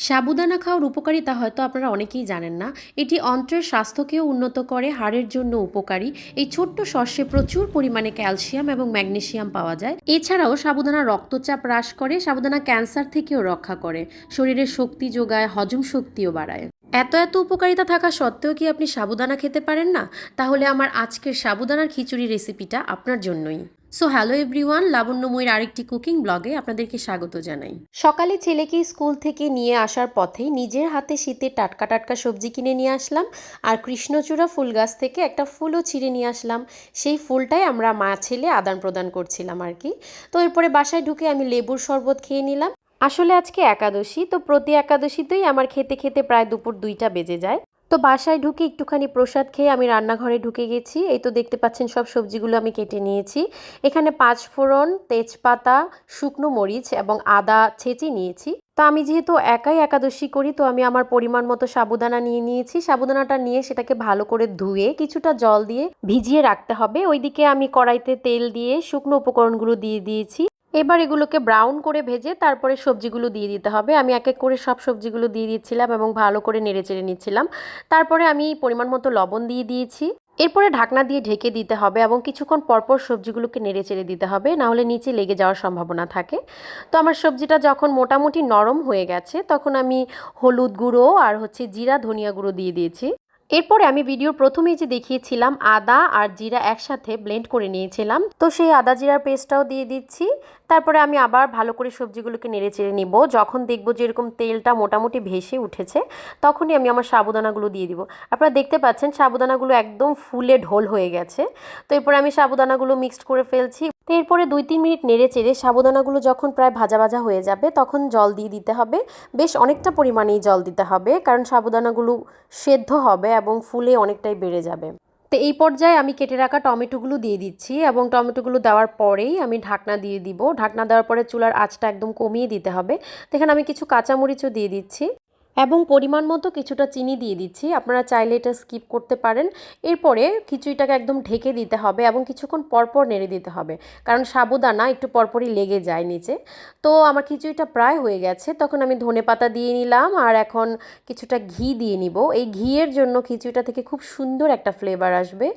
সাবুদানা খাওয়ার উপকারিতা হয়তো আপনারা অনেকেই জানেন না। এটি অন্ত্রের স্বাস্থ্যকেও উন্নত করে, হাড়ের জন্য উপকারী। এই ছোট্ট শস্যে প্রচুর পরিমাণে ক্যালসিয়াম এবং ম্যাগনেসিয়াম পাওয়া যায়। এছাড়াও সাবুদানা রক্তচাপ হ্রাস করে, সাবুদানা ক্যান্সার থেকেও রক্ষা করে, শরীরের শক্তি যোগায়, হজম শক্তিও বাড়ায়। এত এত উপকারিতা থাকা সত্ত্বেও কি আপনি সাবুদানা খেতে পারেন না? তাহলে আমার আজকের সাবুদানার খিচুড়ি রেসিপিটা আপনার জন্যই। সো হ্যালো এভরিওয়ান, লাবণ্যময়ীর আরেকটি কুকিং ব্লগে আপনাদেরকে স্বাগত জানাই। সকালে ছেলেকে স্কুল থেকে নিয়ে আসার পথেই নিজের হাতে শীতের টাটকা টাটকা সবজি কিনে নিয়ে আসলাম। আর কৃষ্ণচূড়া ফুল গাছ থেকে একটা ফুলও ছিঁড়ে নিয়ে আসলাম। সেই ফুলটাই আমরা মা ছেলে আদান প্রদান করছিলাম আর কি। তো এরপরে বাসায় ঢুকে আমি লেবুর শরবত খেয়ে নিলাম। আসলে আজকে একাদশী, তো প্রতি একাদশীতেই আমার খেতে খেতে প্রায় দুপুর 2টা বেজে যায়। তো বাসায় ঢুকে একটুখানি প্রসাদ খেয়ে আমি রান্নাঘরে ঢুকে গেছি। এই তো দেখতে পাচ্ছেন সব সবজিগুলো আমি কেটে নিয়েছি। এখানে 5 ফোড়ন, তেজপাতা, শুকনো মরিচ এবং আদা ছেঁচে নিয়েছি। তো আমি যেহেতু একাই একাদশী করি, তো আমি আমার পরিমাণ মতো সাবুদানা নিয়ে নিয়েছি। সাবুদানাটা নিয়ে সেটাকে ভালো করে ধুয়ে কিছুটা জল দিয়ে ভিজিয়ে রাখতে হবে। ওইদিকে আমি কড়াইতে তেল দিয়ে শুকনো উপকরণগুলো দিয়ে দিয়েছি। এবার এগুলোকে ব্রাউন করে ভেজে তারপরে সবজিগুলো দিয়ে দিতে হবে। আমি এক এক করে সব সবজিগুলো দিয়ে দিচ্ছিলাম এবং ভালো করে নেড়েচেড়ে নিচ্ছিলাম। তারপরে আমি পরিমাণ মতো লবণ দিয়ে দিয়েছি। এরপরে ঢাকনা দিয়ে ঢেকে দিতে হবে এবং কিছুক্ষণ পরপর সবজিগুলোকে নেড়েচেড়ে দিতে হবে, নাহলে নিচে লেগে যাওয়ার সম্ভাবনা থাকে। তো আমার সবজিটা যখন মোটামুটি নরম হয়ে গেছে, তখন আমি হলুদ গুঁড়ো আর জিরা ধনিয়া গুঁড়ো দিয়ে দিয়েছি। এরপরে আমি ভিডিওর প্রথমেই যে দেখিয়েছিলাম আদা আর জিরা একসাথে ব্লেন্ড করে নিয়েছিলাম, তো সেই আদা জিরার পেস্টটাও দিয়ে দিচ্ছি। তারপরে আমি আবার ভালো করে সবজিগুলোকে নেড়েচেড়ে নিব। যখন দেখব যে এরকম তেলটা মোটামুটি ভেসে উঠেছে, তখনই আমি আমার সাবুদানাগুলো দিয়ে দিব। আপনারা দেখতে পাচ্ছেন সাবুদানাগুলো একদম ফুলে ঢোল হয়ে গেছে। তো এরপরে আমি সাবুদানাগুলো মিক্সড করে ফেলছি। তো এরপরে 2-3 মিনিট নেড়েচেড়ে সাবুদানাগুলো যখন প্রায় ভাজা ভাজা হয়ে যাবে, তখন জল দিয়ে দিতে হবে। বেশ অনেকটা পরিমাণেই জল দিতে হবে, কারণ সাবুদানাগুলো সেদ্ধ হবে এবং ফুলে অনেকটাই বেড়ে যাবে। তো এই পর্যায়ে আমি কেটে রাখা টমেটোগুলো দিয়ে দিচ্ছি এবং টমেটোগুলো দেওয়ার পরেই আমি ঢাকনা দিয়ে দিব। ঢাকনা দেওয়ার পরে চুলার আঁচটা একদম কমিয়ে দিতে হবে। তো এখানে আমি কিছু কাঁচামরিচও দিয়ে দিচ্ছি এবং পরিমাণ মতো কিছুটা চিনি দিয়ে দিচ্ছি। আপনারা চাইলে এটা স্কিপ করতে পারেন। এরপরে খিচুড়িটাকে একদম ঢেকে দিতে হবে এবং কিছুক্ষণ পরপর নেড়ে দিতে হবে, কারণ সাবুদানা একটু পরপরই লেগে যায় নিচে। তো আমার খিচুড়িটা প্রায় হয়ে গেছে, তখন আমি ধনেপাতা দিয়ে নিলাম আর এখন কিছুটা ঘি দিয়ে নিব। এই ঘিয়ের জন্য খিচুড়িটা থেকে খুব সুন্দর একটা ফ্লেভার আসবে।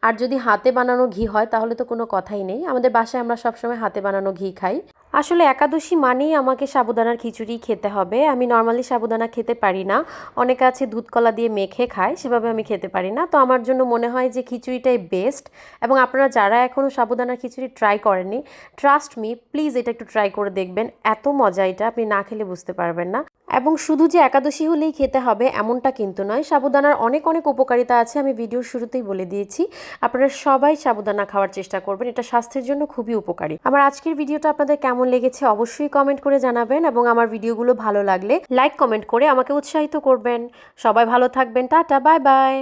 আর যদি হাতে বানানো ঘি হয় তাহলে তো কোনো কথাই নেই। আমাদের বাসায় আমরা সবসময় হাতে বানানো ঘি খাই। আসলে একাদশী মানেই আমাকে সাবুদানার খিচুড়ি খেতে হবে। আমি নর্মালি সাবুদানা খেতে পারি না। অনেকে আছে দুধ কলা দিয়ে মেখে খায়, সেভাবে আমি খেতে পারি না। তো আমার জন্য মনে হয় যে খিচুড়িটাই বেস্ট। এবং আপনারা যারা এখনও সাবুদানার খিচুড়ি ট্রাই করেননি, ট্রাস্ট মি, প্লিজ এটা একটু ট্রাই করে দেখবেন। এত মজা এটা, আপনি না খেলে বুঝতে পারবেন না। এবং শুধু যে একাদশী হলেই খেতে হবে এমনটা কিন্তু নয়, সাবুদানার অনেক অনেক উপকারিতা আছে, আমি ভিডিওর শুরুতেই বলে দিয়েছি। আপনারা সবাই সাবুদানা খাওয়ার চেষ্টা করবেন, এটা স্বাস্থ্যের জন্য খুবই উপকারী। আমার আজকের ভিডিওটা আপনাদের কেমন লেগেছে অবশ্যই কমেন্ট করে জানাবেন এবং আমার ভিডিওগুলো ভালো লাগলে লাইক কমেন্ট করে আমাকে উৎসাহিত করবেন। সবাই ভালো থাকবেন, টাটা, বাই বাই।